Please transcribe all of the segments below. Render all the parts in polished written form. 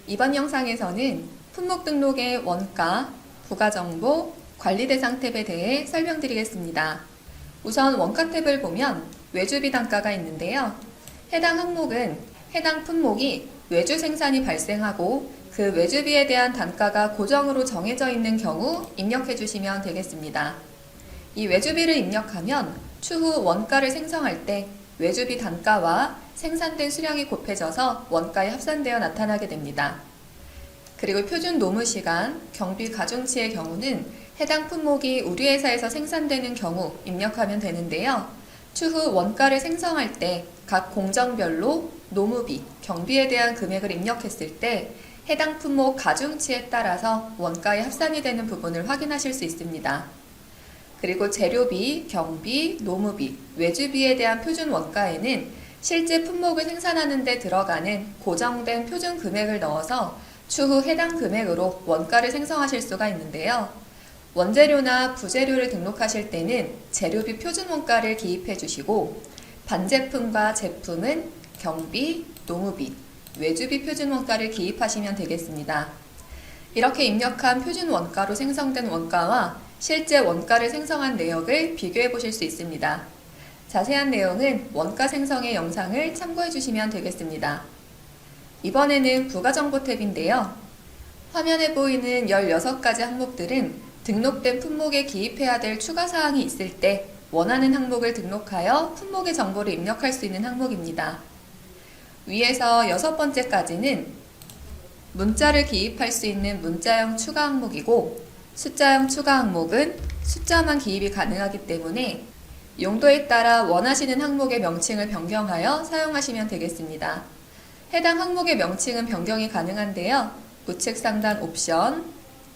이번 영상에서는 품목 등록의 원가, 부가정보, 관리대상 탭에 대해 설명드리겠습니다. 우선 원가 탭을 보면 외주비 단가가 있는데요. 해당 항목은 해당 품목이 외주 생산이 발생하고 그 외주비에 대한 단가가 고정으로 정해져 있는 경우 입력해 주시면 되겠습니다. 이 외주비를 입력하면 추후 원가를 생성할 때 외주비 단가와 생산된 수량이 곱해져서 원가에 합산되어 나타나게 됩니다. 그리고 표준 노무시간, 경비 가중치의 경우는 해당 품목이 우리 회사에서 생산되는 경우 입력하면 되는데요. 추후 원가를 생성할 때 각 공정별로 노무비, 경비에 대한 금액을 입력했을 때 해당 품목 가중치에 따라서 원가에 합산이 되는 부분을 확인하실 수 있습니다. 그리고 재료비, 경비, 노무비, 외주비에 대한 표준 원가에는 실제 품목을 생산하는 데 들어가는 고정된 표준 금액을 넣어서 추후 해당 금액으로 원가를 생성하실 수가 있는데요. 원재료나 부재료를 등록하실 때는 재료비 표준 원가를 기입해 주시고 반제품과 제품은 경비, 노무비, 외주비 표준 원가를 기입하시면 되겠습니다. 이렇게 입력한 표준 원가로 생성된 원가와 실제 원가를 생성한 내역을 비교해 보실 수 있습니다. 자세한 내용은 원가 생성의 영상을 참고해 주시면 되겠습니다. 이번에는 부가정보 탭인데요. 화면에 보이는 16가지 항목들은 등록된 품목에 기입해야 될 추가 사항이 있을 때 원하는 항목을 등록하여 품목의 정보를 입력할 수 있는 항목입니다. 위에서 6번째까지는 문자를 기입할 수 있는 문자형 추가 항목이고 숫자형 추가 항목은 숫자만 기입이 가능하기 때문에 용도에 따라 원하시는 항목의 명칭을 변경하여 사용하시면 되겠습니다. 해당 항목의 명칭은 변경이 가능한데요. 우측 상단 옵션,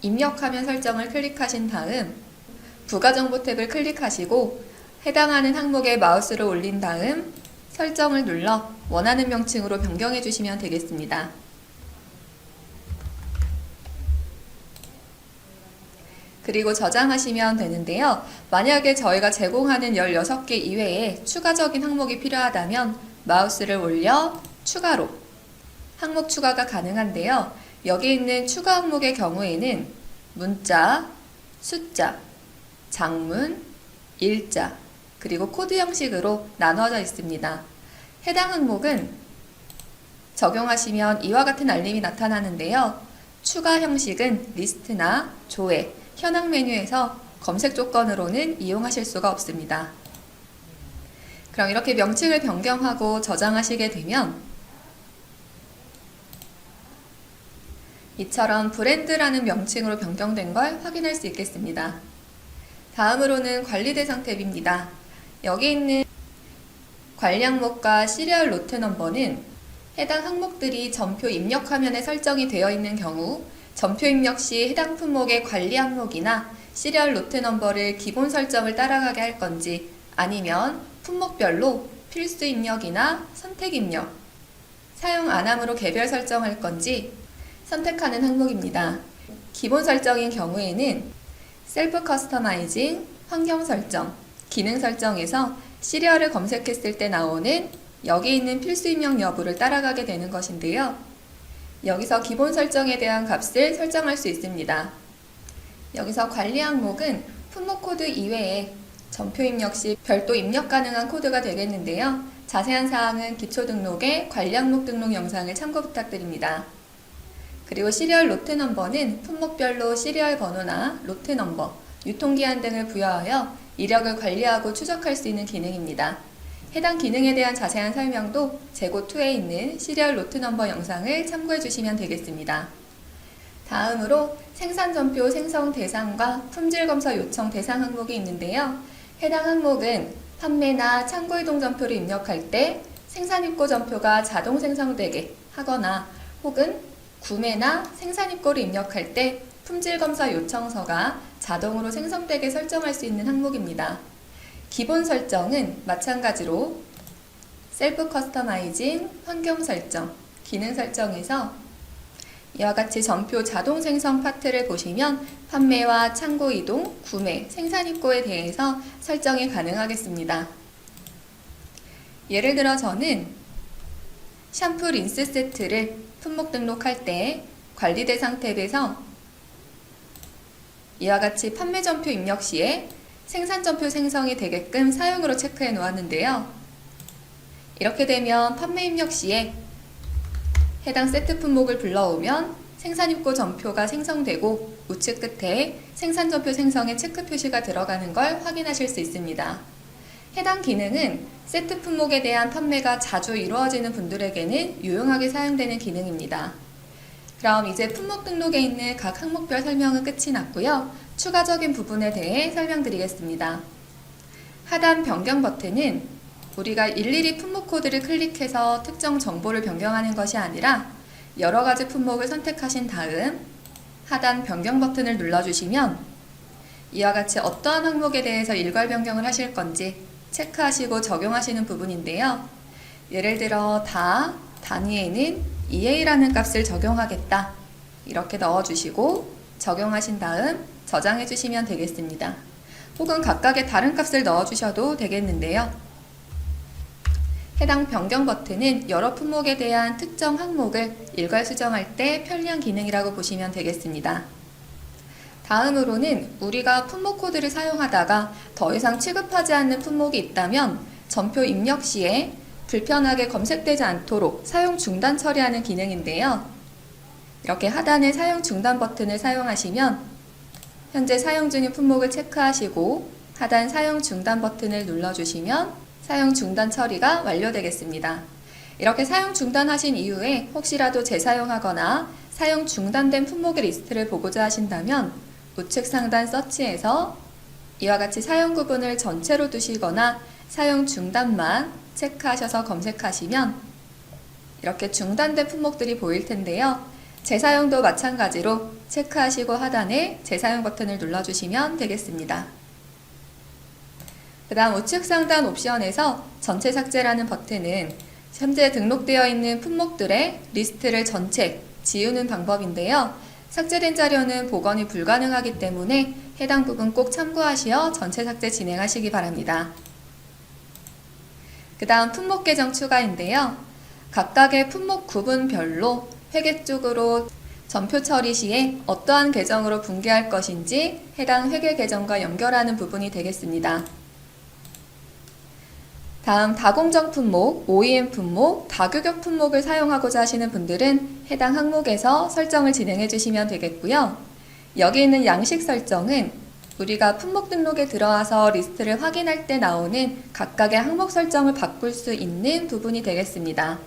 입력하면 설정을 클릭하신 다음 부가정보 탭을 클릭하시고 해당하는 항목에 마우스를 올린 다음 설정을 눌러 원하는 명칭으로 변경해 주시면 되겠습니다. 그리고 저장하시면 되는데요. 만약에 저희가 제공하는 16개 이외에 추가적인 항목이 필요하다면 마우스를 올려 추가로 항목 추가가 가능한데요. 여기 있는 추가 항목의 경우에는 문자, 숫자, 장문, 일자, 그리고 코드 형식으로 나눠져 있습니다. 해당 항목은 적용하시면 이와 같은 알림이 나타나는데요. 추가 형식은 리스트나 조회, 현황 메뉴에서 검색 조건으로는 이용하실 수가 없습니다. 그럼 이렇게 명칭을 변경하고 저장하시게 되면 이처럼 브랜드라는 명칭으로 변경된 걸 확인할 수 있겠습니다. 다음으로는 관리대상 탭입니다. 여기 있는 관리 항목과 시리얼 로트 넘버는 해당 항목들이 전표 입력 화면에 설정이 되어 있는 경우 전표 입력 시 해당 품목의 관리 항목이나 시리얼 로트 넘버를 기본 설정을 따라가게 할 건지 아니면 품목별로 필수 입력이나 선택 입력, 사용 안함으로 개별 설정할 건지 선택하는 항목입니다. 기본 설정인 경우에는 셀프 커스터마이징, 환경 설정, 기능 설정에서 시리얼을 검색했을 때 나오는 여기 있는 필수 입력 여부를 따라가게 되는 것인데요. 여기서 기본 설정에 대한 값을 설정할 수 있습니다. 여기서 관리 항목은 품목 코드 이외에 전표 입력 시 별도 입력 가능한 코드가 되겠는데요. 자세한 사항은 기초 등록의 관리 항목 등록 영상을 참고 부탁드립니다. 그리고 시리얼 로트 넘버는 품목별로 시리얼 번호나 로트 넘버, 유통기한 등을 부여하여 이력을 관리하고 추적할 수 있는 기능입니다. 해당 기능에 대한 자세한 설명도 재고 2에 있는 시리얼 로트 넘버 영상을 참고해 주시면 되겠습니다. 다음으로 생산전표 생성 대상과 품질검사 요청 대상 항목이 있는데요. 해당 항목은 판매나 창고이동 전표를 입력할 때 생산입고 전표가 자동 생성되게 하거나 혹은 구매나 생산입고를 입력할 때 품질검사 요청서가 자동으로 생성되게 설정할 수 있는 항목입니다. 기본 설정은 마찬가지로 셀프 커스터마이징, 환경 설정, 기능 설정에서 이와 같이 전표 자동 생성 파트를 보시면 판매와 창고 이동, 구매, 생산 입고에 대해서 설정이 가능하겠습니다. 예를 들어 저는 샴푸 린스 세트를 품목 등록할 때 관리 대상 탭에서 이와 같이 판매 전표 입력 시에 생산 전표 생성이 되게끔 사용으로 체크해 놓았는데요. 이렇게 되면 판매 입력 시에 해당 세트 품목을 불러오면 생산 입고 전표가 생성되고 우측 끝에 생산 전표 생성의 체크 표시가 들어가는 걸 확인하실 수 있습니다. 해당 기능은 세트 품목에 대한 판매가 자주 이루어지는 분들에게는 유용하게 사용되는 기능입니다. 그럼 이제 품목 등록에 있는 각 항목별 설명은 끝이 났고요. 추가적인 부분에 대해 설명드리겠습니다. 하단 변경 버튼은 우리가 일일이 품목 코드를 클릭해서 특정 정보를 변경하는 것이 아니라 여러 가지 품목을 선택하신 다음 하단 변경 버튼을 눌러주시면 이와 같이 어떠한 항목에 대해서 일괄 변경을 하실 건지 체크하시고 적용하시는 부분인데요. 예를 들어 단위에는 EA라는 값을 적용하겠다. 이렇게 넣어주시고 적용하신 다음 저장해 주시면 되겠습니다. 혹은 각각의 다른 값을 넣어주셔도 되겠는데요. 해당 변경 버튼은 여러 품목에 대한 특정 항목을 일괄 수정할 때 편리한 기능이라고 보시면 되겠습니다. 다음으로는 우리가 품목 코드를 사용하다가 더 이상 취급하지 않는 품목이 있다면 전표 입력 시에 불편하게 검색되지 않도록 사용 중단 처리하는 기능인데요. 이렇게 하단의 사용 중단 버튼을 사용하시면 현재 사용 중인 품목을 체크하시고 하단 사용 중단 버튼을 눌러주시면 사용 중단 처리가 완료되겠습니다. 이렇게 사용 중단하신 이후에 혹시라도 재사용하거나 사용 중단된 품목의 리스트를 보고자 하신다면 우측 상단 서치에서 이와 같이 사용 구분을 전체로 두시거나 사용 중단만 체크하셔서 검색하시면 이렇게 중단된 품목들이 보일 텐데요. 재사용도 마찬가지로 체크하시고 하단에 재사용 버튼을 눌러주시면 되겠습니다. 그 다음 우측 상단 옵션에서 전체 삭제라는 버튼은 현재 등록되어 있는 품목들의 리스트를 전체 지우는 방법인데요. 삭제된 자료는 복원이 불가능하기 때문에 해당 부분 꼭 참고하시어 전체 삭제 진행하시기 바랍니다. 그 다음 품목 계정 추가인데요. 각각의 품목 구분별로 회계 쪽으로 전표 처리 시에 어떠한 계정으로 분개할 것인지 해당 회계 계정과 연결하는 부분이 되겠습니다. 다음 다공정 품목, OEM 품목, 다규격 품목을 사용하고자 하시는 분들은 해당 항목에서 설정을 진행해 주시면 되겠고요. 여기 있는 양식 설정은 우리가 품목 등록에 들어와서 리스트를 확인할 때 나오는 각각의 항목 설정을 바꿀 수 있는 부분이 되겠습니다.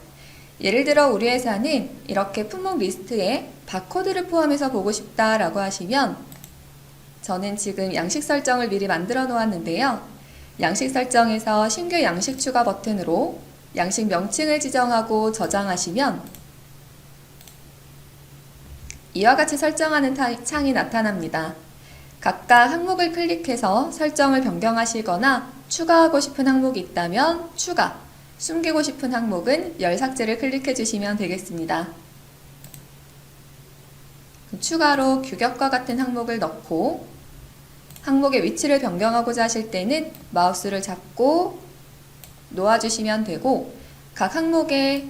예를 들어 우리 회사는 이렇게 품목 리스트에 바코드를 포함해서 보고 싶다라고 하시면 저는 지금 양식 설정을 미리 만들어 놓았는데요. 양식 설정에서 신규 양식 추가 버튼으로 양식 명칭을 지정하고 저장하시면 이와 같이 설정하는 창이 나타납니다. 각각 항목을 클릭해서 설정을 변경하시거나 추가하고 싶은 항목이 있다면 추가, 숨기고 싶은 항목은 열 삭제를 클릭해 주시면 되겠습니다. 추가로 규격과 같은 항목을 넣고 항목의 위치를 변경하고자 하실 때는 마우스를 잡고 놓아주시면 되고 각 항목의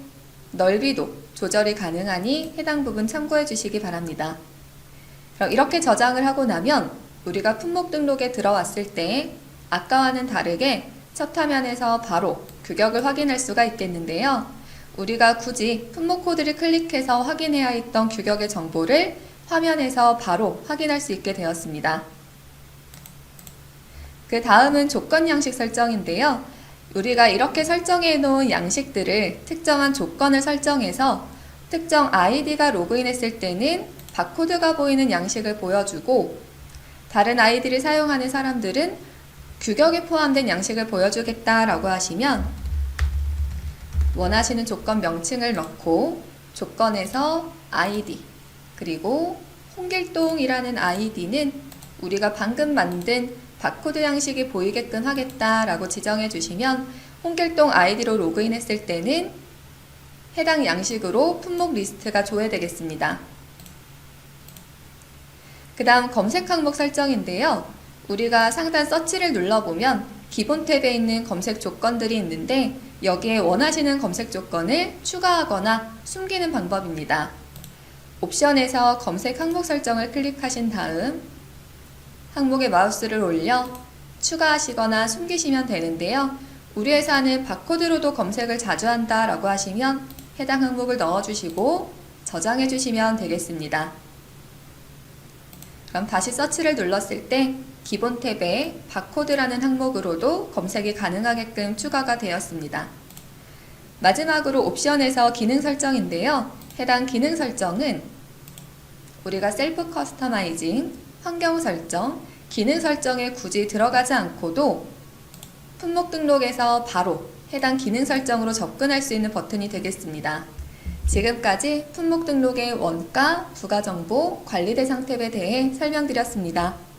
넓이도 조절이 가능하니 해당 부분 참고해 주시기 바랍니다. 그럼 이렇게 저장을 하고 나면 우리가 품목 등록에 들어왔을 때 아까와는 다르게 첫 화면에서 바로 규격을 확인할 수가 있겠는데요. 우리가 굳이 품목 코드를 클릭해서 확인해야 했던 규격의 정보를 화면에서 바로 확인할 수 있게 되었습니다. 그 다음은 조건 양식 설정인데요. 우리가 이렇게 설정해 놓은 양식들을 특정한 조건을 설정해서 특정 아이디가 로그인했을 때는 바코드가 보이는 양식을 보여주고 다른 아이디를 사용하는 사람들은 규격에 포함된 양식을 보여주겠다라고 하시면 원하시는 조건 명칭을 넣고 조건에서 아이디 그리고 홍길동이라는 아이디는 우리가 방금 만든 바코드 양식이 보이게끔 하겠다라고 지정해 주시면 홍길동 아이디로 로그인했을 때는 해당 양식으로 품목 리스트가 조회되겠습니다. 그 다음 검색 항목 설정인데요. 우리가 상단 서치를 눌러보면 기본 탭에 있는 검색 조건들이 있는데 여기에 원하시는 검색 조건을 추가하거나 숨기는 방법입니다. 옵션에서 검색 항목 설정을 클릭하신 다음 항목에 마우스를 올려 추가하시거나 숨기시면 되는데요. 우리 회사는 바코드로도 검색을 자주 한다 라고 하시면 해당 항목을 넣어주시고 저장해 주시면 되겠습니다. 그럼 다시 서치를 눌렀을 때 기본 탭에 바코드라는 항목으로도 검색이 가능하게끔 추가가 되었습니다. 마지막으로 옵션에서 기능 설정인데요. 해당 기능 설정은 우리가 셀프 커스터마이징, 환경 설정, 기능 설정에 굳이 들어가지 않고도 품목 등록에서 바로 해당 기능 설정으로 접근할 수 있는 버튼이 되겠습니다. 지금까지 품목 등록의 원가, 부가정보, 관리 대상 탭에 대해 설명드렸습니다.